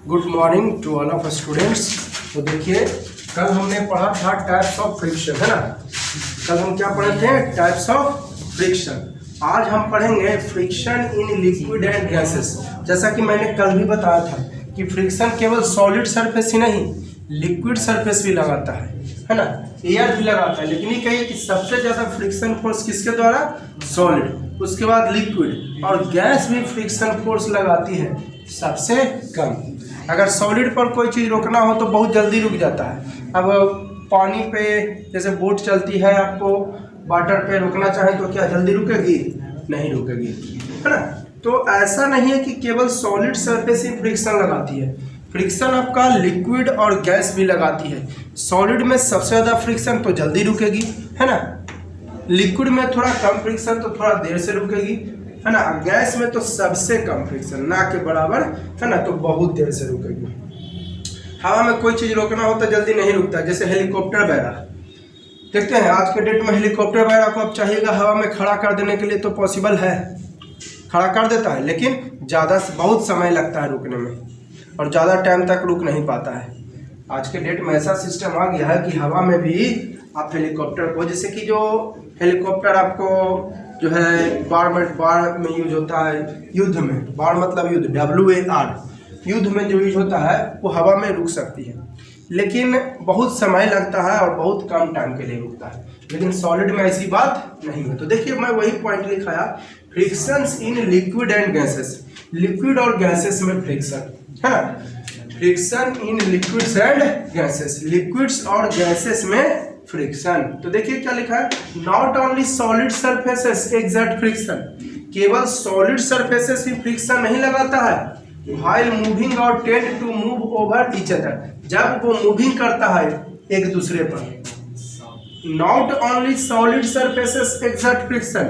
Good morning to all of students. तो देखिए, कल हमने पढ़ा था टाइप्स ऑफ फ्रिक्शन, है ना। कल हम क्या पढ़े थे? Types of friction. आज हम पढ़ेंगे friction in liquid and gases. जैसा कि मैंने कल भी बताया था कि फ्रिक्शन केवल सॉलिड सरफेस ही नहीं, लिक्विड सरफेस भी लगाता है ना, एयर भी लगाता है। लेकिन ये कहिए कि सबसे ज़्यादा फ्रिक्शन फोर्स किसके द्वारा? सॉलिड, उसके बाद लिक्विड, और गैस भी फ्रिक्शन फोर्स लगाती है सबसे कम। अगर सॉलिड पर कोई चीज़ रोकना हो तो बहुत जल्दी रुक जाता है। अब पानी पे जैसे बोट चलती है, आपको वाटर पे रुकना चाहे तो क्या जल्दी रुकेगी? नहीं रुकेगी, है ना। तो ऐसा नहीं है कि केवल सॉलिड सरफेस ही फ्रिक्शन लगाती है, फ्रिक्शन आपका लिक्विड और गैस भी लगाती है। सॉलिड में सबसे ज़्यादा फ्रिक्शन तो जल्दी रुकेगी, है ना। लिक्विड में थोड़ा कम फ्रिक्शन तो थोड़ा देर से रुकेगी, है ना। गैस में तो सबसे कम फ्रिक्शन, ना के बराबर, है ना, तो बहुत देर से रुकेगी। हवा में कोई चीज़ रोकना हो तो जल्दी नहीं रुकता, जैसे हेलीकॉप्टर वगैरह देखते हैं। आज के डेट में हेलीकॉप्टर वगैरह को अब चाहिएगा हवा में खड़ा कर देने के लिए तो पॉसिबल है, खड़ा कर देता है, लेकिन बहुत समय लगता है रुकने में और ज़्यादा टाइम तक रुक नहीं पाता है। आज के डेट में ऐसा सिस्टम आ गया है कि हवा में भी आप हेलीकॉप्टर को, जैसे कि जो हेलीकॉप्टर आपको जो है बाढ़ में यूज होता है, युद्ध में, बाढ़ मतलब युद्ध, WAR, युद्ध में जो यूज होता है वो हवा में रुक सकती है, लेकिन बहुत समय लगता है और बहुत कम टाइम के लिए रुकता है। लेकिन सॉलिड में ऐसी बात नहीं है। तो देखिए, मैं वही पॉइंट लिखाया, frictions in liquid and gases. Liquid और गैसेस में फ्रिक्शन, है ना। Friction in liquids and gases, liquids और गैसेस में फ्रिक्शन। तो देखिए क्या लिखा है, not only solid surfaces exert friction, केवल सॉलिड सरफेसेस ही फ्रिक्शन नहीं लगाता है। व्हाइल मूविंग और tend to move over each other, जब वो मूविंग करता है एक दूसरे पर। Not only solid surfaces exert friction,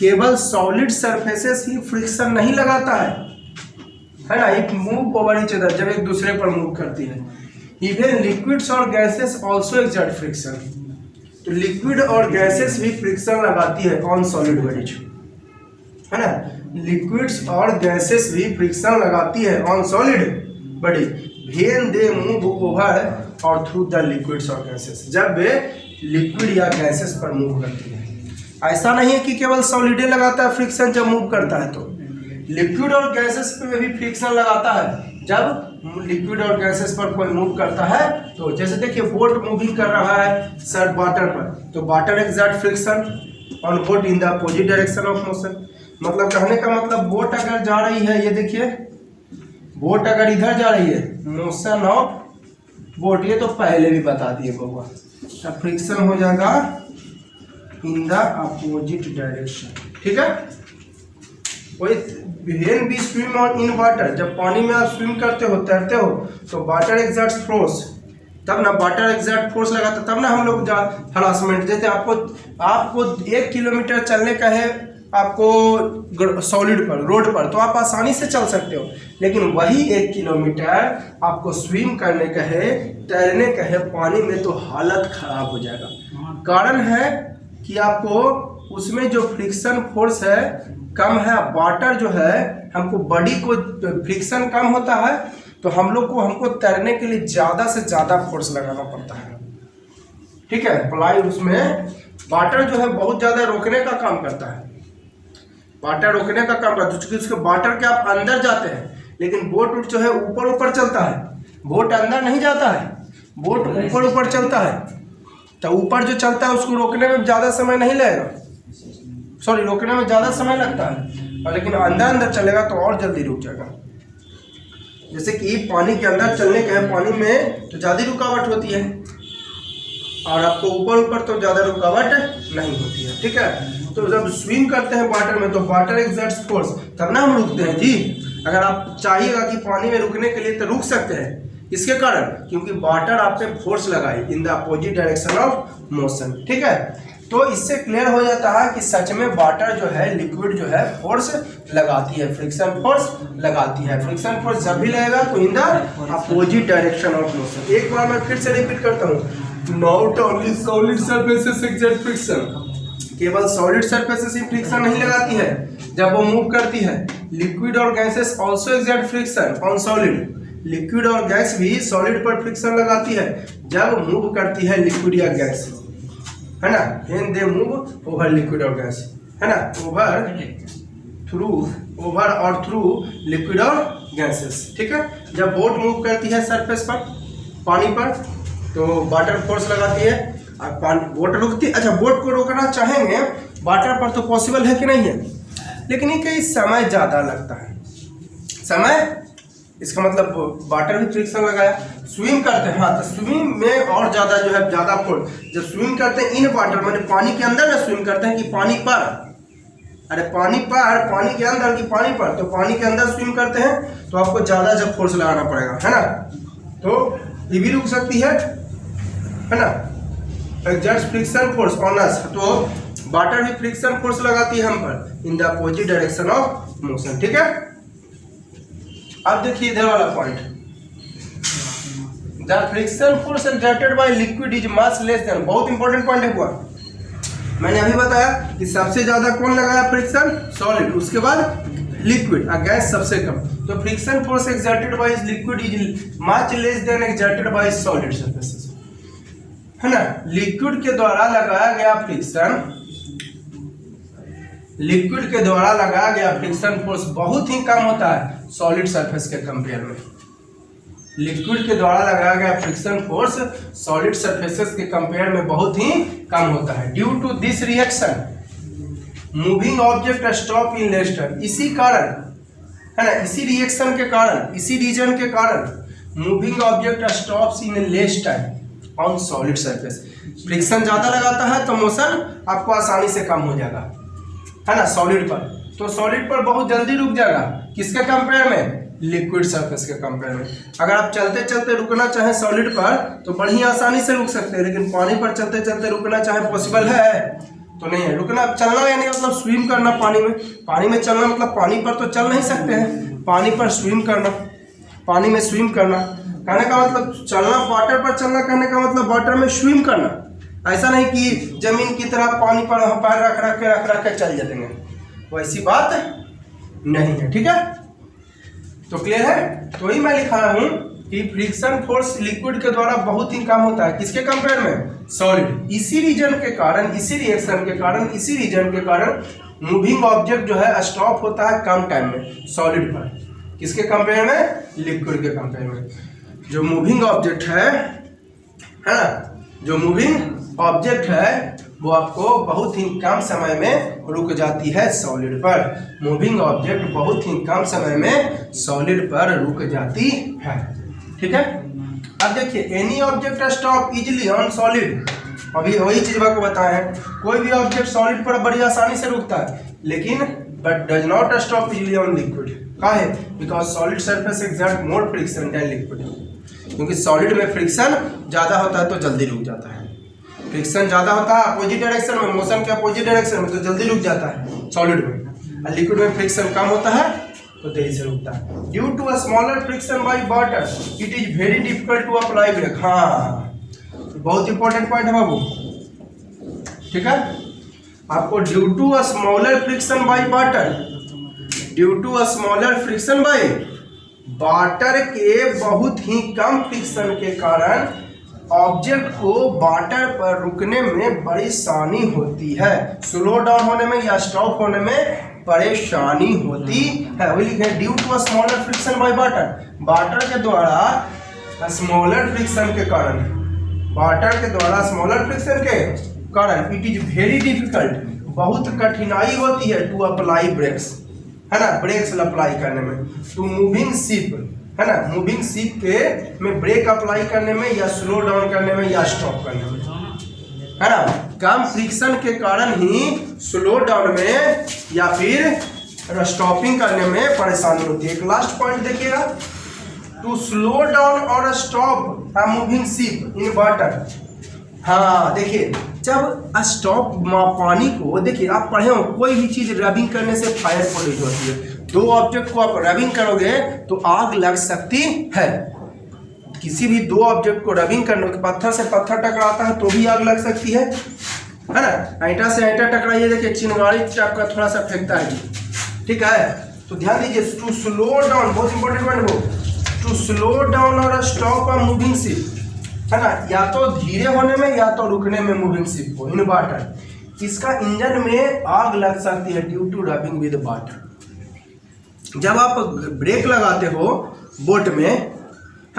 केवल सॉलिड सरफेसेस ही फ्रिक्शन नहीं लगाता है ना, it move over each other, जब एक दूसरे पर मूव करती है। इवन लिक्विड्स और गैसेस ऑल्सो एक्सर्ट फ्रिक्शन, तो लिक्विड और गैसेस भी फ्रिक्शन लगाती है ऑन सॉलिड बॉडीज, है ना। लिक्विड्स और गैसेस भी फ्रिक्शन लगाती है on solid body when they move over और थ्रू द लिक्विड्स और गैसेस, जब वे लिक्विड या गैसेस पर मूव करती है। ऐसा नहीं है कि केवल सॉलिड लगाता है फ्रिक्शन जब मूव करता है, तो लिक्विड और गैसेस पे भी फ्रिक्शन लगाता है जब लिक्विड और गैसेस पर कोई मूव करता है। तो जैसे देखिए, बोट मूविंग कर रहा है सर वाटर पर, तो water exert friction on boat in the opposite direction of motion. मतलब कहने का मतलब, बोट अगर जा रही है, ये देखिए, बोट अगर इधर जा रही है, मोशन ऑफ बोट, ये तो पहले भी बता दिए बउआ, तब फ्रिक्शन हो जाएगा इन द अपोजिट डायरेक्शन, ठीक है। When we swim on in water, जब पानी में आप स्विम करते हो, तैरते हो, तो वाटर एक्सर्ट्स फोर्स, तब ना वाटर एक्सर्ट फोर्स लगाता, तब ना हम लोग हरासमेंट। जैसे आपको 1 किलोमीटर चलने का है, आपको सॉलिड पर, रोड पर, तो आप आसानी से चल सकते हो, लेकिन वही 1 किलोमीटर आपको स्विम करने का है, तैरने का है पानी में, तो हालत खराब हो जाएगा। कारण है कि आपको उसमें जो फ्रिक्शन फोर्स है कम है। वाटर जो है, हमको बॉडी को फ्रिक्शन कम होता है, तो हमको तैरने के लिए ज़्यादा से ज़्यादा फोर्स लगाना पड़ता है, ठीक है। अप्लाई उसमें वाटर जो है बहुत ज़्यादा रोकने का काम करता है, वाटर रोकने का काम करता है, क्योंकि उसके वाटर के आप अंदर जाते हैं, लेकिन बोट जो है ऊपर ऊपर चलता है, बोट अंदर नहीं जाता है, बोट ऊपर ऊपर चलता है। तो ऊपर जो चलता है उसको रोकने में ज़्यादा समय नहीं लगेगा, सॉरी, रोकने में ज़्यादा समय लगता है, और लेकिन अंदर चलेगा तो और जल्दी रुक जाएगा। जैसे कि पानी के अंदर चलने का है, पानी में तो ज़्यादा रुकावट होती है, और आपको ऊपर तो ज़्यादा रुकावट नहीं होती है, ठीक है। तो जब स्विम करते हैं वाटर में, तो वाटर एक्सर्ट्स फोर्स, तब ना हम रुकते हैं जी। अगर आप चाहिएगा कि पानी में रुकने के लिए, तो रुक सकते हैं, इसके कारण क्योंकि वाटर आप पे फोर्स लगाए in the opposite direction of motion, ठीक है। तो इससे क्लियर हो जाता है कि सच में वाटर जो है, लिक्विड जो है, फोर्स लगाती है, फ्रिक्शन फोर्स लगाती है। फ्रिक्शन फोर्स जब भी लगेगा तो in the opposite direction of motion. एक बार मैं फिर से रिपीट करता हूँ, not only solid surfaces exert friction, केवल सॉलिड सरफेसेस ही फ्रिक्शन नहीं लगाती है जब वो मूव करती है। लिक्विड और gases also exert friction on solid, liquid और गैस भी सॉलिड पर फ्रिक्शन लगाती है जब मूव करती है लिक्विड या गैस, है ना, when they move over liquid और गैस, है ना, ओवर और थ्रू लिक्विड और गैसेस, ठीक है। जब बोट मूव करती है सरफेस पर, पानी पर, तो वाटर फोर्स लगाती है, और बोट रुकती है। अच्छा, बोट को रोकना चाहेंगे वाटर पर तो पॉसिबल है कि नहीं है, लेकिन ये कई समय ज़्यादा लगता है। समय, इसका मतलब वाटर भी फ्रिक्शन लगाया। स्विम करते हैं, हाँ, तो स्विम में और ज़्यादा जो है ज़्यादा फोर्स, जब स्विम करते हैं इन वाटर मैंने पानी के अंदर ना स्विम करते हैं कि पानी पर, अरे पानी पर, पानी के अंदर कि पानी पर, तो पानी के अंदर स्विम करते हैं तो आपको ज़्यादा जब फोर्स लगाना पड़ेगा, है ना, तो ये भी रुक सकती है ना। Exerts friction force on us, तो वाटर भी फ्रिक्शन फोर्स लगाती है हम पर in the opposite direction of motion, ठीक है। अब देखिए इधर वाला point, the friction force exerted by liquid is much less than, बहुत इंपॉर्टेंट पॉइंट है हुआ। मैंने अभी बताया कि सबसे ज्यादा कौन लगाया फ्रिक्शन, सॉलिड, उसके बाद लिक्विड, और गैस सबसे कम। तो friction force exerted by liquid is much less than exerted by solid surfaces, है ना। लिक्विड के द्वारा लगाया गया फ्रिक्शन, लिक्विड के द्वारा लगाया गया फ्रिक्शन फोर्स बहुत ही कम होता है सॉलिड सरफेस के कंपेयर में। लिक्विड के द्वारा लगाया गया फ्रिक्शन फोर्स सॉलिड सरफेसेस के कंपेयर में बहुत ही कम होता है। Due to this reaction moving object stop in less time, इसी कारण, है ना, इसी रिएक्शन के कारण, इसी रीजन के कारण moving object stops in less time on solid surface. Friction ज्यादा लगाता है तो मोशन आपको आसानी से कम हो जाएगा, है ना, सॉलिड पर, तो सॉलिड पर बहुत जल्दी रुक जाएगा। किसके कंपेयर में, लिक्विड सरफेस के कंपेयर में। अगर आप चलते चलते रुकना चाहें सॉलिड पर तो बड़ी आसानी से रुक सकते हैं, लेकिन पानी पर चलते चलते रुकना चाहे पॉसिबल है तो नहीं है। रुकना, चलना यानी मतलब स्विम करना पानी में, पानी में चलना मतलब पानी पर तो चल नहीं सकते हैं, पानी पर स्विम करना, पानी में स्विम करना, कहने का मतलब चलना, वाटर पर चलना कहने का मतलब वाटर में स्विम करना। ऐसा नहीं कि जमीन की तरह पानी पर पैर रख रख के चल जाएंगे, वैसी बात नहीं है, ठीक है। तो क्लियर है, तो ही मैं लिखा हूं कि फ्रिक्शन फोर्स लिक्विड के द्वारा बहुत ही कम होता है, किसके कंपेयर में, सॉलिड। इसी रीजन के कारण, इसी रिएक्शन के कारण, इसी रीजन के कारण मूविंग ऑब्जेक्ट जो है स्टॉप होता है कम टाइम में सॉलिड पर, किसके कंपेयर में, लिक्विड के कंपेयर में। जो मूविंग ऑब्जेक्ट है ना, जो मूविंग ऑब्जेक्ट है वो आपको बहुत ही कम समय में रुक जाती है सॉलिड पर। मूविंग ऑब्जेक्ट बहुत ही कम समय में सॉलिड पर रुक जाती है, ठीक है। अब देखिए, any object stop easily on solid, अभी वही चीज आपको बताया है, कोई भी ऑब्जेक्ट सॉलिड पर बड़ी आसानी से रुकता है, लेकिन but does not stop easily on liquid. काहे? Because solid surface exert more friction than liquid, क्योंकि सॉलिड में फ्रिक्शन ज्यादा होता है तो जल्दी रुक जाता है। फ्रिक्शन ज्यादा होता है अपोजिट डायरेक्शन में, मोशन के अपोजिट डायरेक्शन में, तो जल्दी रुक जाता है सॉलिड में। और लिक्विड में फ्रिक्शन कम होता है तो देरी से रुकता है। Due to a smaller friction by water it is very difficult to apply brake. हाँ, बहुत इंपॉर्टेंट पॉइंट है बाबू, ठीक है। आपको due to a smaller friction by water, due to a smaller friction by water के बहुत ही कम फ्रिक्शन के कारण ऑब्जेक्ट को वाटर पर रुकने में परेशानी होती है, स्लो डाउन होने में या स्टॉप होने में परेशानी होती है। वही लिखे due to a smaller friction by water, water के द्वारा स्मॉलर फ्रिक्शन के कारण, वाटर के द्वारा स्मॉलर फ्रिक्शन के कारण इट इज वेरी डिफिकल्ट, बहुत कठिनाई होती है टू अप्लाई ब्रेक्स, है ना, ब्रेक्स अप्लाई करने में, टू मूविंग शिप, है ना, मूविंग शिप के में ब्रेक अप्लाई करने में या स्लो डाउन करने में या स्टॉप करने में, है ना। कम फ्रिक्शन के कारण ही स्लो डाउन में या फिर स्टॉपिंग करने में परेशानी होती है। एक लास्ट पॉइंट देखिएगा, टू स्लो डाउन और stop a moving ship in water. हाँ देखिए, जब स्टॉप पानी को, देखिए आप पढ़े हो कोई भी चीज रबिंग करने से फायर प्रोड्यूस होती है। दो ऑब्जेक्ट को आप रबिंग करोगे तो आग लग सकती है, किसी भी दो ऑब्जेक्ट को रबिंग करने, पत्थर से पत्थर टकराता है तो भी आग लग सकती है ना। ईंटा से ईंटा टकराइए, देखिए चिंगारी टाइप का थोड़ा सा फेंकता है, ठीक है। तो ध्यान दीजिए, टू स्लो डाउन, बहुत इंपॉर्टेंट वर्ड वो, टू स्लो डाउन और स्टॉप अ मूविंग शिप, है ना, या तो धीरे होने में या तो रुकने में मूविंग शिप को इन वाटर। इसका इंजन में आग लग सकती है due to rubbing with water. जब आप ब्रेक लगाते हो बोट में,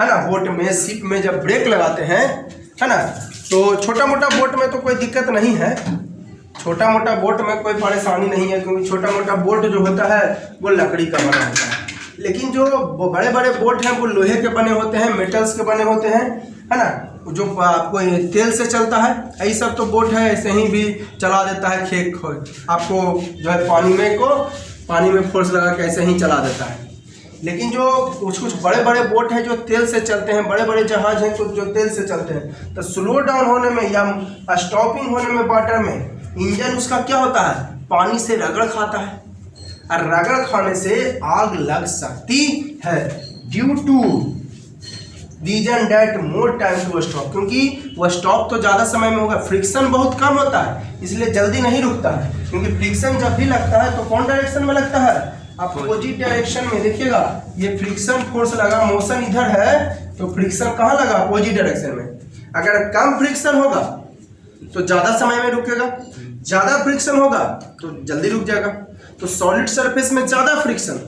है ना, बोट में शिप में जब ब्रेक लगाते हैं, है ना, तो छोटा मोटा बोट में तो कोई दिक्कत नहीं है, छोटा मोटा बोट में कोई परेशानी नहीं है, क्योंकि छोटा मोटा बोट जो होता है वो लकड़ी का बना होता है। लेकिन जो बड़े बड़े बोट हैं वो लोहे के बने होते हैं, मेटल्स के बने होते हैं, है ना, जो आपको तेल से चलता है। यही सब तो बोट है, ऐसे ही भी चला देता है, खेक आपको जो है पानी में फोर्स लगा के ऐसे ही चला देता है। लेकिन जो कुछ बड़े बड़े बोट हैं जो तेल से चलते हैं, बड़े बड़े जहाज हैं तो जो तेल से चलते हैं, तो स्लो डाउन होने में या स्टॉपिंग होने में वाटर में इंजन उसका क्या होता है, पानी से रगड़ खाता है, और रगड़ खाने से आग लग सकती है due to reason that more time to stop, क्योंकि वह स्टॉप तो ज़्यादा समय में होगा, फ्रिक्शन बहुत कम होता है, इसलिए जल्दी नहीं रुकता है। क्योंकि फ्रिक्शन जब भी लगता है तो कौन डायरेक्शन में लगता है, अपोजिट डायरेक्शन में। देखिएगा ये फ्रिक्शन फोर्स लगा, मोशन इधर है तो फ्रिक्शन कहाँ लगा, अपोजिट डायरेक्शन में। अगर कम फ्रिक्शन होगा तो ज़्यादा समय में रुकेगा, ज़्यादा फ्रिक्शन होगा तो जल्दी रुक जाएगा। तो सॉलिड सरफेस में ज़्यादा फ्रिक्शन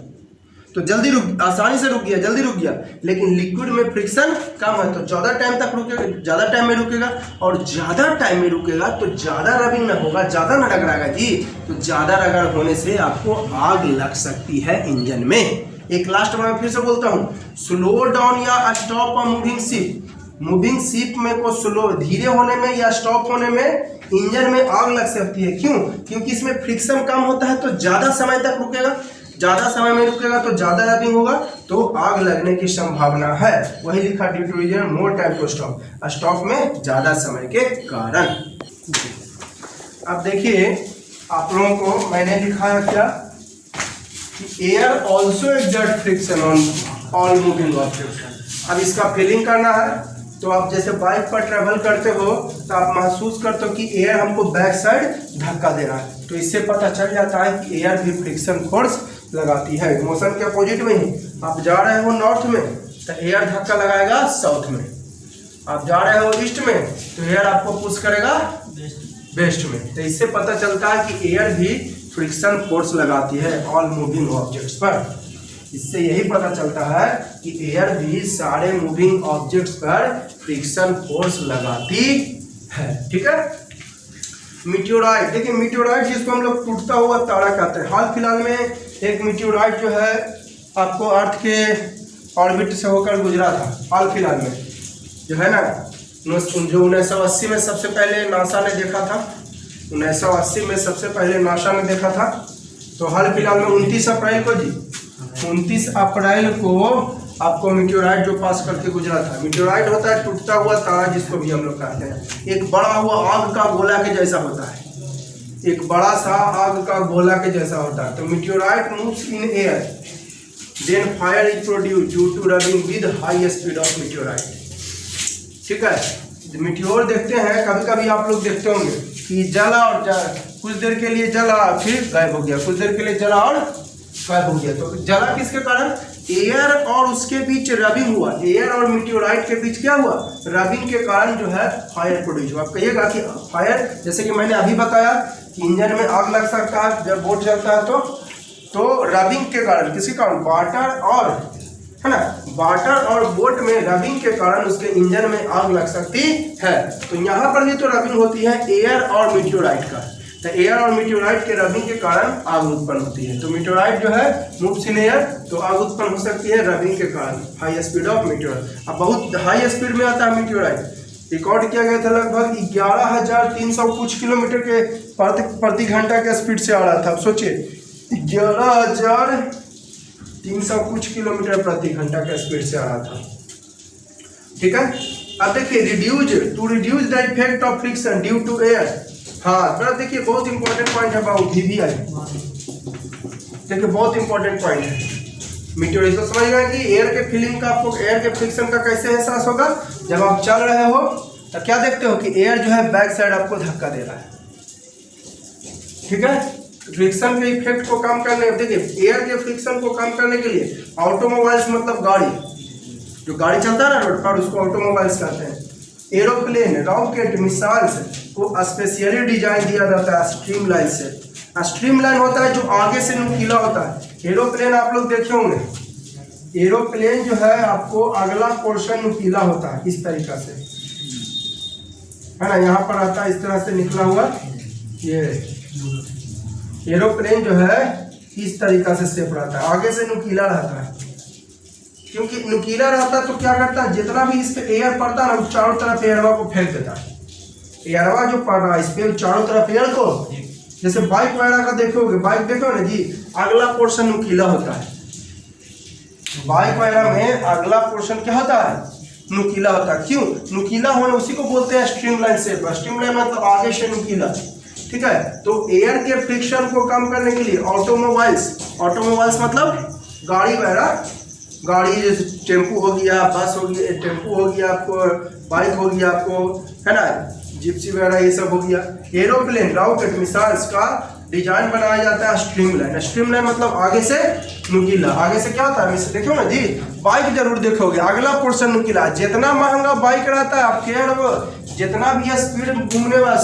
तो जल्दी आसानी से रुक गया, जल्दी रुक गया। लेकिन लिक्विड में फ्रिक्शन कम है तो ज़्यादा टाइम तक रुकेगा, ज़्यादा टाइम में रुकेगा, और ज़्यादा टाइम में रुकेगा तो ज़्यादा रबिंग ना होगा, ज़्यादा ना रगड़ाएगा जी, तो ज़्यादा रगड़ होने से आपको आग लग सकती है इंजन में। एक लास्ट में फिर से बोलता हूँ, स्लो डाउन या stop a moving ship, moving ship में को स्लो धीरे होने में या स्टॉप होने में इंजन में आग लग सकती है। क्यों? क्योंकि इसमें फ्रिक्शन कम होता है तो ज़्यादा समय तक रुकेगा, ज़्यादा समय में रुकेगा तो ज़्यादा रबिंग होगा तो आग लगने की संभावना है। वही लिखा due to reason more time to stop, stop में ज़्यादा समय के कारण। अब देखिए आप लोगों को मैंने दिखाया क्या कि air also exert friction on all moving object. अब इसका फीलिंग करना है तो आप जैसे बाइक पर ट्रेवल करते हो तो आप महसूस करते हो कि एयर हमको बैक साइड धक्का दे रहा है, तो इससे पता चल जाता है कि एयर भी फ्रिक्शन फोर्स लगाती है। मोशन के अपोजिट में ही आप जा रहे हो नॉर्थ में तो एयर धक्का लगाएगा साउथ में, आप जा रहे हो ईस्ट में तो एयर आपको पुश करेगा वेस्ट में। तो इससे पता चलता है कि एयर भी फ्रिक्शन फोर्स लगाती है ऑल मूविंग ऑब्जेक्ट्स पर। इससे यही पता चलता है कि एयर भी सारे मूविंग ऑब्जेक्ट्स पर फ्रिक्शन फोर्स लगाती है। ठीक है। मीटियोराइट, देखिए मीटियोराइट जिसको हम लोग टूटता हुआ तारा कहते हैं। हाल फिलहाल में एक मीटियोराइट जो है आपको अर्थ के ऑर्बिट से होकर गुजरा था, हाल फिलहाल में जो है ना, जो 1980 में सबसे पहले नासा ने देखा था, 1980 में सबसे पहले नासा ने देखा था। तो हाल फिलहाल में 29 अप्रैल को 29 अप्रैल को आपको मीटियोराइट जो पास करके गुजरा था। मीटियोराइट होता है टूटता हुआ तारा जिसको भी हम लोग कहते हैं, एक बड़ा हुआ आग का गोला के जैसा होता है, एक बड़ा सा आग का गोला के जैसा होता है। तो meteorite moves in air then fire is produce due to rubbing with high speed of meteorite. ठीक है। मीटियोर देखते हैं, कभी कभी आप लोग देखते होंगे कि जला और कुछ देर के लिए जला फिर गायब हो गया, कुछ देर के लिए जला और गायब हो गया। तो जला किसके कारण? एयर और उसके बीच रबिंग हुआ, एयर और मीटियोराइट के बीच क्या हुआ? रबिंग के कारण जो है फायर प्रोड्यूस हुआ। आप कहिएगा कि फायर, जैसे कि मैंने अभी बताया कि इंजन में आग लग सकता है जब बोट चलता है तो रबिंग के कारण, किसके कारण? वाटर और, है ना, वाटर और बोट में रबिंग के कारण उसके इंजन में आग लग सकती है। तो यहाँ पर भी तो रबिंग होती है एयर और मीटियोराइट का, तो एयर और मीटियोराइट के रबिंग के कारण आग उत्पन्न होती है। तो मीटियोराइट जो है मूव्स इन एयर, तो आग उत्पन्न हो सकती है रबिंग के कारण, हाई स्पीड ऑफ मीटियोराइट। अब बहुत हाई स्पीड में आता है मीटियोराइट, रिकॉर्ड किया गया था लगभग 11,300 कुछ किलोमीटर के प्रति घंटा के स्पीड से आ रहा था। सोचिए 11,300 कुछ किलोमीटर प्रति घंटा के स्पीड से आ रहा था। ठीक है। अब देखिए to reduce the effect of friction due to air. हाँ, थोड़ा देखिए बहुत इंपॉर्टेंट पॉइंट है बाबू, VVI देखिए बहुत इंपॉर्टेंट पॉइंट है। मीटियोराइट तो समझ गए कि एयर के फीलिंग का, आपको एयर के फ्रिक्शन का कैसे एहसास होगा? जब आप चल रहे हो तो क्या देखते हो कि एयर जो है बैक साइड आपको धक्का दे रहा है। ठीक है। फ्रिक्शन के इफेक्ट को कम करने, देखिए एयर के फ्रिक्शन को कम करने के लिए ऑटोमोबाइल्स मतलब गाड़ी, जो गाड़ी चलता है ना रोड पर, उसको ऑटोमोबाइल्स कहते हैं। एरोप्लेन, रॉकेट, मिसाइल्स को स्पेशली डिजाइन दिया जाता है स्ट्रीमलाइन से। स्ट्रीमलाइन होता है जो आगे से नुकीला होता है। एरोप्लेन आप लोग देखे होंगे, एरोप्लेन जो है आपको अगला पोर्शन नुकीला होता है इस तरीका से, है ना, यहाँ पर आता है इस तरह से निकला हुआ। ये एरोप्लेन जो है इस तरीका से शेप रहता है, आगे से नुकीला रहता है। क्योंकि नुकीला रहता है तो क्या करता है, जितना भी इस पे एयर पड़ता है ना, चारों तरफ एयरवा को फेंक देता है। एयरवा जो पड़ रहा है इस पे चारों तरफ एयर को, जैसे बाइक वगैरह का देखोगे, बाइक देखो ना जी, अगला पोर्शन नुकीला होता है। बाइक वगैरह में अगला पोर्शन क्या होता है, नुकीला होता है। क्यों नुकीला होने, उसी को बोलते हैं स्ट्रीमलाइन शेप। स्ट्रीमलाइन मतलब आगे से नुकीला, ठीक है। तो एयर के फ्रिक्शन को कम करने के लिए ऑटोमोबाइल्स मतलब गाड़ी वगैरह, गाड़ी जैसे टेम्पू हो गया, बस हो गया, टेम्पू हो गया आपको, बाइक हो गया आपको, है ना, जिप्सी वगैरह ये सब हो गया। एरोप्लेन, रॉकेट, मिसाइल्स का डिजाइन बनाया जाता है स्ट्रीमलाइन। स्ट्रीमलाइन मतलब आगे से नुकीला। आगे से क्या होता है, देखो ना जी, बाइक जरूर देखोगे, अगला पोर्शन नुकीला। जितना महंगा बाइक रहता है, आप केयर, जितना भी स्पीड घूमने वाला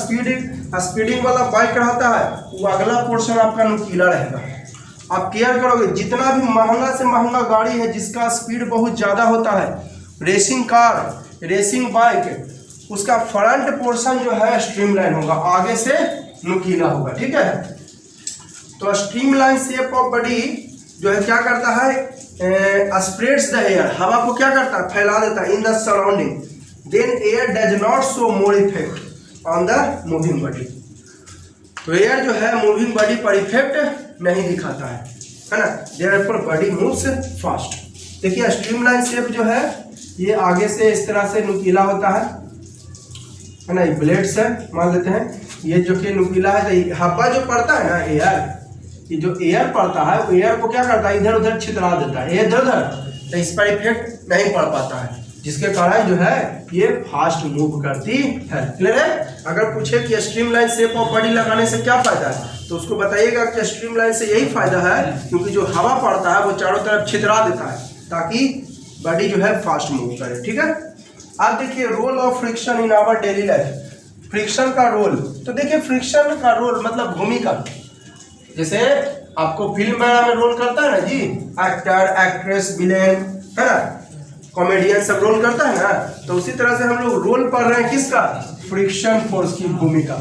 स्पीडिंग वाला बाइक रहता है, वो अगला पोर्शन आपका नुकीला रहेगा। आप केयर करोगे, जितना भी महंगा से महंगा गाड़ी है जिसका स्पीड बहुत ज़्यादा होता है, रेसिंग कार, रेसिंग बाइक, उसका फ्रंट पोर्शन जो है स्ट्रीमलाइन होगा, आगे से नुकीला होगा, ठीक है। तो स्ट्रीमलाइन शेप ऑफ बॉडी जो है क्या करता है, स्प्रेड्स द एयर, हवा को क्या करता है, फैला देता है in the surrounding. Then air does not show more effect on the moving body. तो एयर जो है मूविंग बॉडी पर इफेक्ट नहीं दिखाता है ना, देयरफॉर बॉडी मूव्स फास्ट। देखिए स्ट्रीमलाइन शेप जो है ये आगे से इस तरह से नुकीला होता है ना, ये ब्लेड्स है मान लेते हैं, ये जो कि नुकीला है। तो हवा जो पड़ता है ना, एयर, ये जो एयर पड़ता है वो एयर को क्या करता है, इधर उधर छितरा देता है, इधर उधर, तो इस पर इफेक्ट नहीं पड़ पाता है, जिसके कारण जो है ये फास्ट मूव करती है। क्लियर है। अगर पूछे कि स्ट्रीमलाइन शेप ऑफ बॉडी लगाने से क्या फायदा है, तो उसको बताइएगा कि स्ट्रीमलाइन से यही फायदा है, क्योंकि जो हवा पड़ता है वो चारों तरफ छितरा देता है, ताकि बॉडी जो है फास्ट मूव करे, ठीक है। आप देखिए role of friction in our daily life. Friction का रोल, तो देखिए फ्रिक्शन का रोल मतलब भूमिका, जैसे आपको फिल्म वगैरह में रोल करता है ना जी, एक्टर, एक्ट्रेस, विलेन, है ना, कॉमेडियन सब रोल करता है ना, तो उसी तरह से हम लोग रोल पढ़ रहे हैं किसका, फ्रिक्शन फोर्स की भूमिका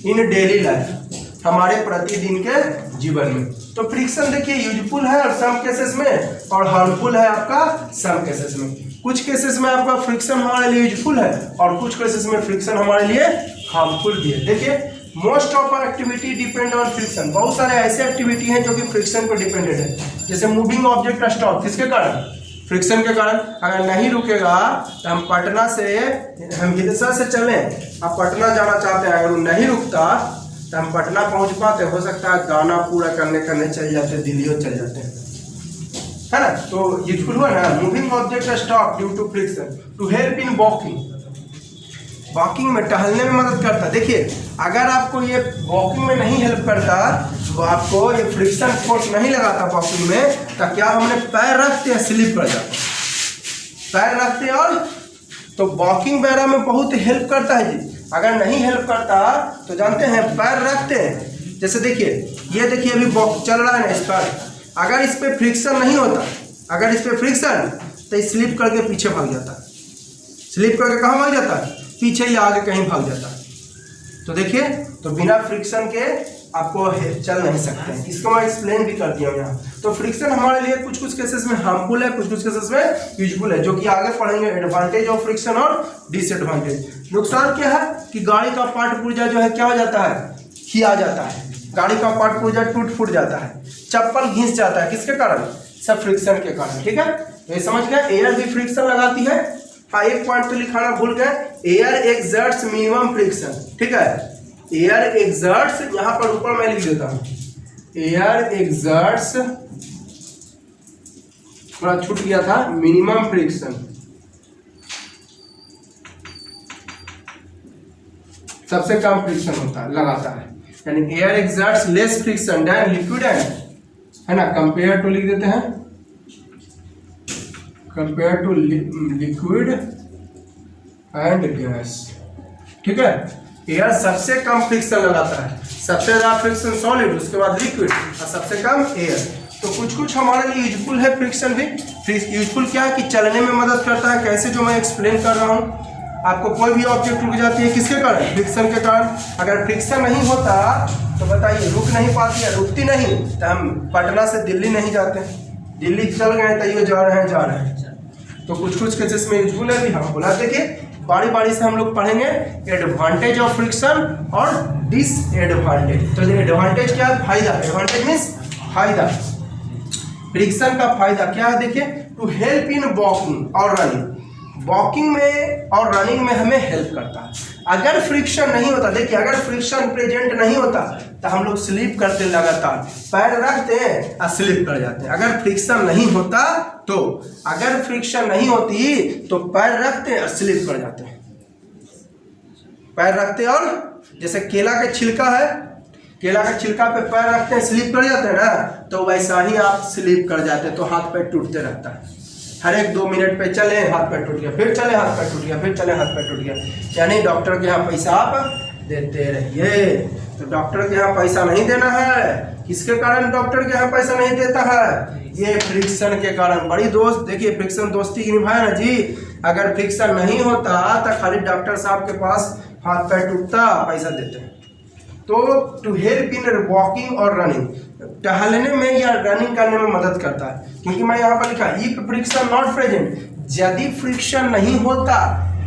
इन डेली लाइफ, हमारे प्रतिदिन के जीवन में। तो फ्रिक्शन देखिए यूजफुल है और सम केसेस में, और हार्मफुल है आपका सम केसेस में। कुछ केसेस में आपका फ्रिक्शन हमारे लिए यूजफुल है और कुछ केसेस में फ्रिक्शन हमारे लिए हार्मफुल भी है। देखिए most of our activity depend on friction. बहुत सारे ऐसे एक्टिविटी हैं जो कि फ्रिक्शन पर डिपेंडेंट है, जैसे मूविंग ऑब्जेक्ट स्टॉप, किसके कारण, फ्रिक्शन के कारण। अगर नहीं रुकेगा तो हम पटना से, हम हिलसा से चलें, आप पटना जाना चाहते हैं, अगर वो नहीं रुकता तो हम पटना पहुंच पाते, हो सकता है दाना पूरा करने चल जाते, दिल्ली चल जाते हैं, है ना। तो यूजफुल हुआ ना, moving object stop due to friction, to help in walking, walking में, टहलने में मदद करता है। देखिए अगर आपको ये वॉकिंग में नहीं हेल्प करता, तो आपको ये फ्रिक्शन फोर्स नहीं लगाता वॉकिंग में, तो क्या हमने पैर रखते हैं स्लिप कर जाते, पैर रखते और, तो वॉकिंग वगैरह में बहुत हेल्प करता है जी। अगर नहीं हेल्प करता तो जानते हैं पैर रखते हैं, जैसे देखिए ये देखिए अभी चल रहा है ना इस पर, अगर इस पर फ्रिक्शन नहीं होता, अगर इस पर फ्रिक्शन, तो स्लिप करके पीछे भाग जाता, स्लिप करके कहाँ भाग जाता है, पीछे या आगे कहीं भाग जाता है। तो देखिए, तो बिना फ्रिक्शन के आपको चल नहीं सकते हैं, इसको मैं एक्सप्लेन भी कर दिया हूँ यहाँ। तो फ्रिक्शन हमारे लिए कुछ कुछ केसेस में हार्मफुल है, कुछ कुछ केसेस में यूजफुल है, जो कि आगे पढ़ेंगे एडवांटेज ऑफ फ्रिक्शन और डिसएडवांटेज। नुकसान क्या है कि गाड़ी का पार्ट पुर्जा जो है क्या हो जाता है, खिया जाता है, गाड़ी का पार्ट पुर्जा टूट फूट जाता है, चप्पल घिस जाता है, किसके कारण, सब फ्रिक्शन के कारण, ठीक है। तो ये समझ गए, एयर भी फ्रिक्शन लगाती है। हाँ एक पॉइंट तो लिखाना भूल गए, एयर एक्सर्ट्स मिनिमम फ्रिक्शन, ठीक है, एयर एक्सर्ट्स, यहाँ पर ऊपर मैं लिख देता हूँ, एयर एक्सर्ट्स, थोड़ा छूट गया था, मिनिमम फ्रिक्शन, सबसे कम फ्रिक्शन होता है, लगाता है, यानी air exerts less friction than liquid and, है ना, कंपेयर टू लिख देते हैं, compare to liquid and gas. ठीक है, एयर सबसे कम फ्रिक्शन लगाता है, सबसे ज़्यादा फ्रिक्शन सॉलिड, उसके बाद लिक्विड और सबसे कम एयर। तो कुछ कुछ हमारे लिए यूजफुल है फ्रिक्शन भी। यूजफुल क्या है कि चलने में मदद करता है, कैसे जो मैं एक्सप्लेन कर रहा हूँ। आपको कोई भी ऑब्जेक्ट रुक जाती है किसके कारण? फ्रिक्शन के कारण। अगर फ्रिक्शन नहीं होता तो बताइए रुक नहीं पाती है, रुकती नहीं तो हम पटना से दिल्ली नहीं जाते, दिल्ली चल गए तो ये जा रहे हैं। तो कुछ कुछ केसेस में यूजफुल है भी। हम बोला देखिए बारी बारी से हम लोग पढ़ेंगे एडवांटेज ऑफ फ्रिक्शन और डिसएडवांटेज। तो एडवांटेज क्या है? फायदा। एडवांटेज मीन्स फायदा। फ्रिक्शन का फायदा क्या है? देखिए, टू हेल्प इन वॉकिंग और रनिंग। वॉकिंग में और रनिंग में हमें हेल्प करता है। अगर फ्रिक्शन नहीं होता, देखिए अगर फ्रिक्शन प्रेजेंट नहीं होता तो हम लोग स्लिप करते लगातार, पैर रखते हैं और स्लिप कर जाते हैं। अगर फ्रिक्शन नहीं होता तो, अगर फ्रिक्शन नहीं होती तो पैर रखते हैं और स्लिप कर जाते हैं। पैर रखते और जैसे केला का छिलका है, केला का छिलका पे पैर रखते हैं स्लिप कर जाते हैं ना, तो वैसा ही आप स्लिप कर जाते हैं, तो हाथ पैर टूटते रहता है। हर एक 2 मिनट पे चले हाथ पैर टूट गया, फिर चले हाथ पैर टूट गया, फिर चले हाथ पैर टूट गया। यानी डॉक्टर के यहाँ पैसा आप देते रहिए। तो डॉक्टर के यहाँ पैसा नहीं देना है। किसके कारण डॉक्टर के यहाँ पैसा नहीं देता है? ये फ्रिक्शन के कारण। बड़ी दोस्त देखिए, फ्रिक्शन दोस्ती की निभाए ना जी। अगर फ्रिक्शन नहीं होता तो खाली डॉक्टर साहब के पास हाथ पैर टूटता, पैसा देते हैं। तो टू हेल्प इन वॉकिंग और रनिंग, टहलने में या रनिंग करने में मदद करता है। क्योंकि मैं यहाँ पर लिखा इफ फ्रिक्शन नॉट प्रेजेंट, यदि फ्रिक्शन नहीं होता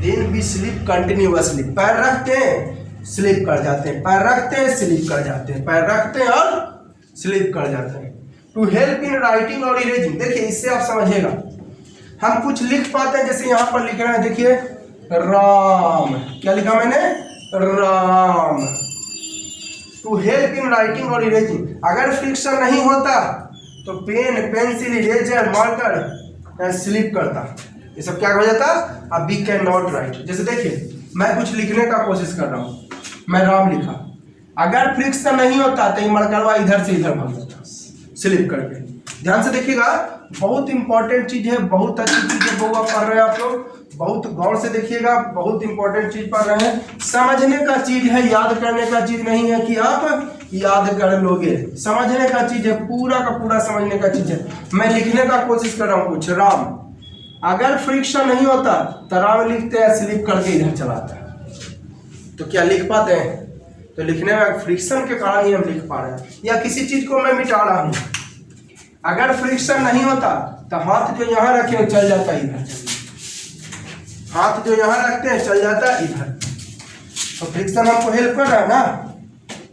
देन वी स्लिप कंटिन्यूअसली। पैर रखते हैं स्लिप कर जाते हैं, पैर रखते हैं स्लिप कर जाते हैं, पैर रखते हैं और स्लिप कर जाते हैं। टू हेल्प इन राइटिंग और इरेजिंग, देखिए इससे आप समझिएगा, हम कुछ लिख पाते हैं। जैसे यहाँ पर लिख रहे हैं, देखिए राम, क्या लिखा मैंने? Ram. To help in writing और इरेजिंग, अगर फ्रिक्शन नहीं होता तो pen, pencil, eraser, marker slip करता, ये सब क्या हो जाता? अब वी कैन नॉट राइट। जैसे देखिए मैं कुछ लिखने का कोशिश कर रहा हूँ, मैं राम लिखा, अगर फ्रिक्शन नहीं होता तो ये मरकरवा इधर से इधर भाग जाता स्लिप करके। ध्यान से देखिएगा, बहुत इंपॉर्टेंट चीज है, बहुत अच्छी चीज है। बउआ पढ़ रहे हैं आप लोग, बहुत गौर से देखिएगा, बहुत इंपॉर्टेंट चीज पढ़ रहे हैं। समझने का चीज है, याद करने का चीज नहीं है कि आप याद कर लोगे। समझने का चीज है, पूरा का पूरा समझने का चीज है। मैं लिखने का कोशिश कर रहा हूँ कुछ, राम, अगर फ्रिक्शन नहीं होता तो राम लिखते हैं स्लिप करके इधर चलाता है, तो क्या लिख पाते हैं? तो लिखने में फ्रिक्शन के कारण ही हम लिख पा रहे हैं। या किसी चीज को मैं मिटा रहा हूँ, अगर फ्रिक्शन नहीं होता तो हाथ जो यहाँ रखे चल जाता है इधर, हाथ जो यहाँ रखते हैं चल जाता है इधर। तो फ्रिक्शन हमको हेल्प कर रहा है ना,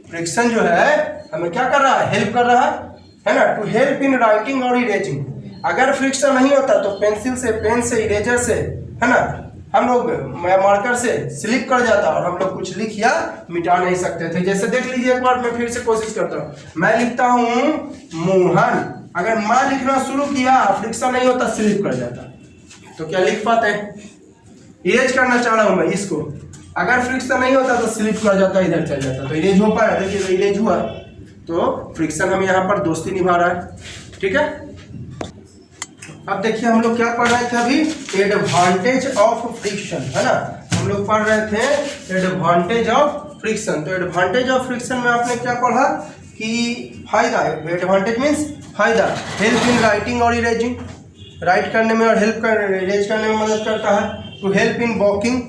फ्रिक्शन जो है हमें क्या कर रहा है? हेल्प कर रहा है ना। टू हेल्प इन राइटिंग और इरेजिंग, अगर फ्रिक्शन नहीं होता तो पेंसिल से, पेन से, इरेजर से, है ना, हम लोग मार्कर से स्लिप कर जाता और हम लोग कुछ लिख या मिटा नहीं सकते थे। जैसे देख लीजिए, एक बार मैं फिर से कोशिश करता हूँ। मैं लिखता हूँ मोहन, अगर माँ लिखना शुरू किया फ्रिक्शन नहीं होता स्लिप कर जाता, तो क्या लिख पाते हैं? इरेज करना चाह रहा हूँ मैं इसको, अगर फ्रिक्शन नहीं होता तो स्लिप कर जाता, इधर चल जाता, तो इरेज हो पाया। देखिए इरेज हुआ, तो फ्रिक्शन हम यहाँ पर दोस्ती निभा रहा है। ठीक है, अब देखिए हम लोग क्या पढ़ रहे थे अभी? एडवांटेज ऑफ फ्रिक्शन, है ना। हम लोग पढ़ रहे थे एडवांटेज ऑफ फ्रिक्शन। तो एडवांटेज ऑफ फ्रिक्शन में आपने क्या पढ़ा कि फायदा, एडवांटेज मीन्स फायदा। हेल्प इन राइटिंग और इरेजिंग, राइट करने में और हेल्प कर इरेज करने में मदद करता है। To help in walking,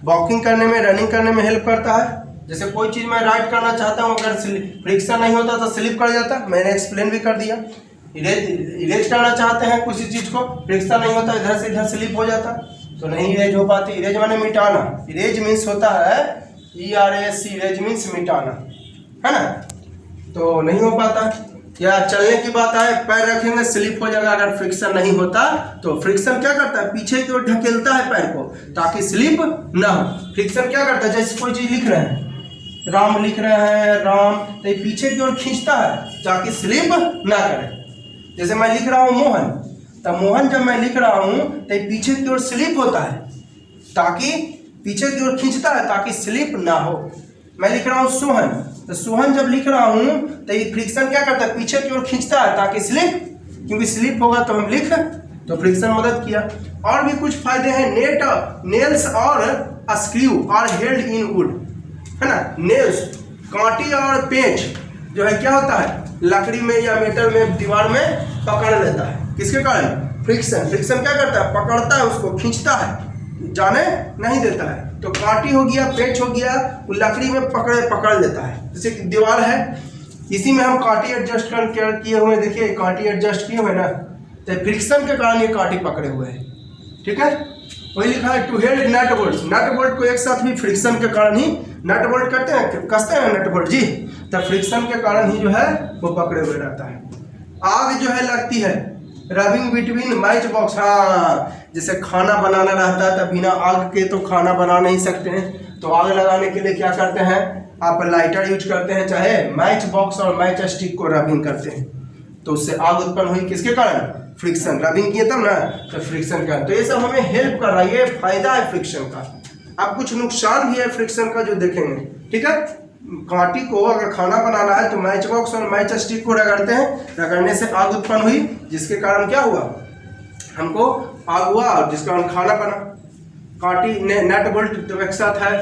walking करने में, रनिंग करने में हेल्प करता है। जैसे कोई चीज़ मैं राइट करना चाहता हूँ, अगर फ्रिक्शन नहीं होता तो स्लिप कर जाता, मैंने एक्सप्लेन भी कर दिया। इरेज करना चाहते हैं किसी चीज़ को, फ्रिक्शन नहीं होता, इधर से इधर स्लिप हो जाता, तो नहीं इरेज हो पाती। इरेज माने मिटाना, इरेज मीन्स होता है ERAS, इरेज मीन्स मिटाना, है ना, तो नहीं हो पाता। या चलने की बात आए, पैर रखेंगे स्लिप हो जाएगा, अगर फ्रिक्शन नहीं होता तो। फ्रिक्शन क्या करता है? पीछे की ओर ढकेलता है पैर को ताकि स्लिप ना हो। फ्रिक्शन क्या करता है? जैसे कोई चीज़ लिख रहे हैं, राम लिख रहे हैं, राम, तो ये पीछे की ओर खींचता है ताकि स्लिप ना करे। जैसे मैं लिख रहा हूँ मोहन, तो मोहन जब मैं लिख रहा हूँ तो पीछे की ओर स्लिप होता है, ताकि पीछे की ओर खींचता है ताकि स्लिप ना हो। मैं लिख रहा हूँ सोहन, तो सोहन जब लिख रहा हूँ तो ये फ्रिक्शन क्या करता है? पीछे की ओर खींचता है ताकि स्लिप, क्योंकि स्लिप होगा तो हम लिख तो फ्रिक्शन मदद किया। और भी कुछ फायदे हैं, नेल्स और screw are held in wood, है ना। नेल्स, कांटी और पेंच जो है क्या होता है, लकड़ी में या मेटल में, दीवार में पकड़ लेता है। किसके कारण, फ्रिक्शन। फ्रिक्शन क्या करता है, पकड़ता है उसको, खींचता है, जाने नहीं देता है। तो कांटी हो गया, पेंच हो गया, वो लकड़ी में पकड़ लेता है। जैसे कि दीवार है, इसी में हम कांटी एडजस्ट किए हुए, देखिए कांटी एडजस्ट किए हुए ना, तो फ्रिक्शन के कारण ये कांटी पकड़े हुए हैं, ठीक है। वही लिखा है to held nut bolt. Nut bolt को एक साथ भी फ्रिक्शन के कारण ही नट बोल्ट करते हैं, कसते हैं नट बोल्ट जी, तो फ्रिक्शन के कारण ही जो है वो पकड़े हुए रहता है। आग जो है लगती है, रबिंग बिटवीन मैच बॉक्स। हाँ, जैसे खाना बनाना रहता है तो बिना आग के तो खाना बना नहीं सकते हैं, तो आग लगाने के लिए क्या करते हैं, आप लाइटर यूज करते हैं, चाहे मैच बॉक्स और मैच स्टिक को रबिंग करते हैं, तो उससे आग उत्पन्न हुई। किसके कारण, फ्रिक्शन। रबिंग किए तब ना, तो फ्रिक्शन का। तो ये सब हमें हेल्प कर रहा है, ये फायदा है फ्रिक्शन का। अब कुछ नुकसान भी है फ्रिक्शन का जो देखेंगे, ठीक है। कांटी को अगर खाना बनाना है तो मैच बॉक्स और मैच स्टिक को रगड़ते हैं, रगड़ने से आग उत्पन्न हुई, जिसके कारण क्या हुआ, हमको आग हुआ, और जिसके कारण खाना बना। कांटी नट बोल्ट तो एक साथ है,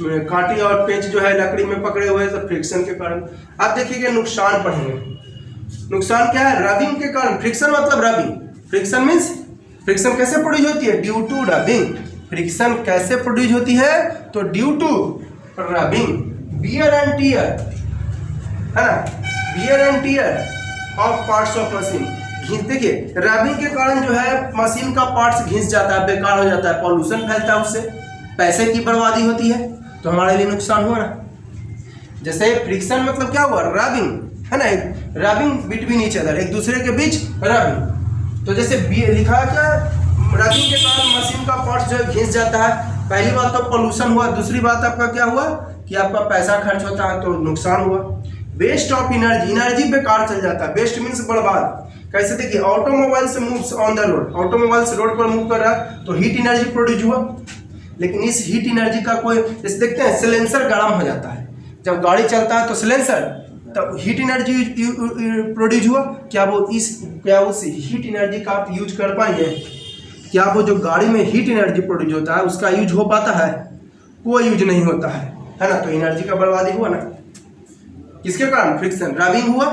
कांटी और पेंच जो है लकड़ी में पकड़े हुए, तो फ्रिक्शन के कारण। अब देखिए नुकसान पढ़ेंगे। नुकसान क्या है, रबिंग के कारण। फ्रिक्शन मतलब रबिंग, फ्रिक्शन मीन्स, फ्रिक्शन कैसे प्रोड्यूस होती है, ड्यू टू रबिंग। फ्रिक्शन कैसे प्रोड्यूस होती है, तो due to rubbing, wear and tear, है ना, wear and tear of parts of machine. देखिए रबिंग के कारण जो है मशीन का पार्ट्स घिस जाता है, बेकार हो जाता है, पॉल्यूशन फैलता है, उससे पैसे की बर्बादी होती है, तो हमारे लिए नुकसान हुआ ना। जैसे फ्रिक्शन मतलब क्या हुआ, रबिंग, है ना, रबिंग बिटवीन ईच अदर, एक दूसरे के बीच रबिंग। तो जैसे लिखा है क्या, रबिंग के कारण मशीन का पार्ट्स जो है घिस जाता है। पहली बात तो पोल्यूशन हुआ, दूसरी बात आपका क्या हुआ कि आपका पैसा खर्च होता है, तो नुकसान हुआ। वेस्ट ऑफ एनर्जी, एनर्जी बेकार चल जाता है। वेस्ट मीन्स बर्बाद। कैसे, देखिए ऑटोमोबाइल से moves on the road, automobile से रोड पर मूव कर रहा है तो हीट एनर्जी प्रोड्यूस हुआ, लेकिन इस हीट एनर्जी का कोई, जैसे देखते हैं सिलेंसर गर्म हो जाता है, जब गाड़ी चलता है तो सिलेंसर, तब हीट एनर्जी प्रोड्यूस हुआ। क्या उस हीट एनर्जी का आप यूज कर पाएंगे, क्या वो जो गाड़ी में हीट एनर्जी प्रोड्यूस होता है उसका यूज हो पाता है, कोई यूज नहीं होता है ना, तो एनर्जी का बर्बादी हुआ ना। किसके कारण, फ्रिक्शन। रबिंग हुआ,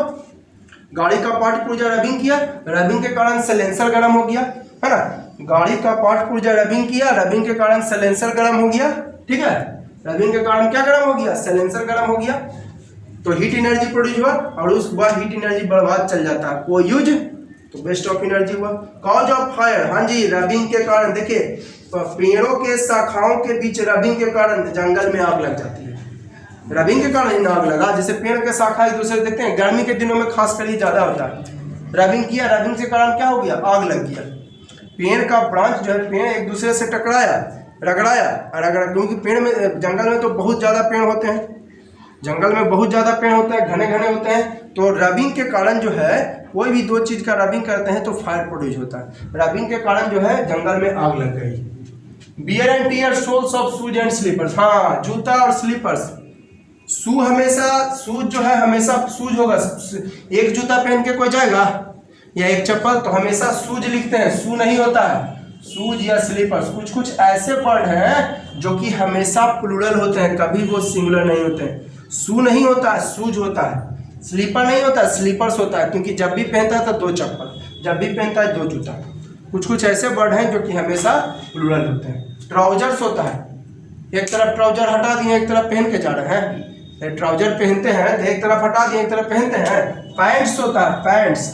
गाड़ी का पार्ट पुर्जा रबिंग किया, रबिंग के कारण सिलेंसर गर्म हो गया, है ना, गाड़ी का पार्ट पुर्जा रबिंग किया, रबिंग के कारण सिलेंसर गर्म हो गया, ठीक है। रबिंग के कारण क्या गर्म हो गया, सिलेंसर गर्म हो गया, तो हीट एनर्जी प्रोड्यूस हुआ, और उस बाद हीट एनर्जी बर्बाद चल जाता है, कोई यूज, तो वेस्ट ऑफ एनर्जी हुआ। कॉज ऑफ फायर, हाँ जी, रबिंग के कारण। देखिए पेड़ों के शाखाओं के बीच रबिंग के कारण जंगल में आग लग जाती है, रबिंग के कारण आग लगा। जैसे पेड़ के शाखा एक दूसरे देखते हैं, गर्मी के दिनों में खास कर ज्यादा होता है, रबिंग किया, रबिंग के कारण क्या हो गया, आग लग गया। पेड़ का ब्रांच जो है, पेड़ एक दूसरे से टकराया, रगड़ा, क्योंकि पेड़ में, जंगल में तो बहुत ज़्यादा पेड़ होते हैं, जंगल में बहुत ज़्यादा पेड़ होते हैं, घने घने होते हैं, तो रबिंग के कारण जो है, कोई भी दो चीज़ का रबिंग करते हैं तो फायर प्रोड्यूस होता है। रबिंग के कारण जो है जंगल में आग लग गई। Wear and tear soles of shoes and slippers. हाँ, जूता और स्लीपर्स। शू हमेशा, शूज जो है हमेशा शूज होगा, एक जूता पहन के कोई जाएगा या एक चप्पल, तो हमेशा शूज लिखते हैं, शू नहीं होता है, शूज या स्लीपर्स। कुछ ऐसे वर्ड हैं जो कि हमेशा प्लूरल होते हैं, कभी वो सिंगुलर नहीं होते हैं। शू नहीं होता है, शूज होता है। स्लीपर नहीं होता, स्लीपर्स होता है, क्योंकि जब भी पहनता है तो दो चप्पल, जब भी पहनता है दो जूता। कुछ ऐसे वर्ड हैं जो कि हमेशा प्लूरल होते हैं। ट्राउजर्स होता है, एक तरफ ट्राउजर हटा दिए, एक तरफ पहन के जा रहे हैं, ट्राउजर पहनते हैं तो एक तरफ हटा दिए, एक तरफ पहनते हैं। पैंट्स होता है, पैंट्स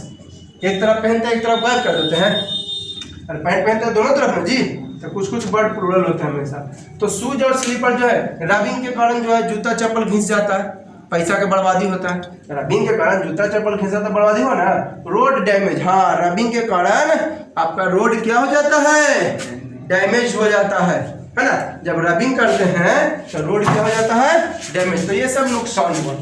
एक तरफ पहनते हैं, एक तरफ गायब कर देते हैं, और पैंट पहनते हैं दोनों तरफ में जी, तो कुछ वर्ड प्लूरल होते हैं हमेशा। तो शूज और स्लीपर जो है, रबिंग के कारण जो है जूता चप्पल घिस जाता है, पैसा का बर्बादी होता है। रबिंग के कारण जूता चप्पल घिस जाता, बर्बादी हुआ ना। रोड डैमेज, हाँ, रबिंग के कारण आपका रोड क्या हो जाता है, डैमेज हो जाता है ना। जब रबिंग करते हैं तो रोड क्या हो जाता है, डैमेज। तो ये सब नुकसान हुआ,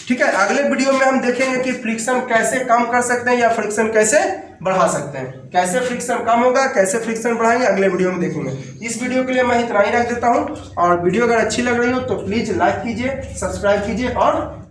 ठीक है। अगले वीडियो में हम देखेंगे कि फ्रिक्शन कैसे कम कर सकते हैं या फ्रिक्शन कैसे बढ़ा सकते हैं, कैसे फ्रिक्शन कम होगा, कैसे फ्रिक्शन बढ़ाएंगे, अगले वीडियो में देखेंगे। इस वीडियो के लिए मैं इतना ही रख देता हूं, और वीडियो अगर अच्छी लग रही हो तो प्लीज़ लाइक कीजिए, सब्सक्राइब कीजिए और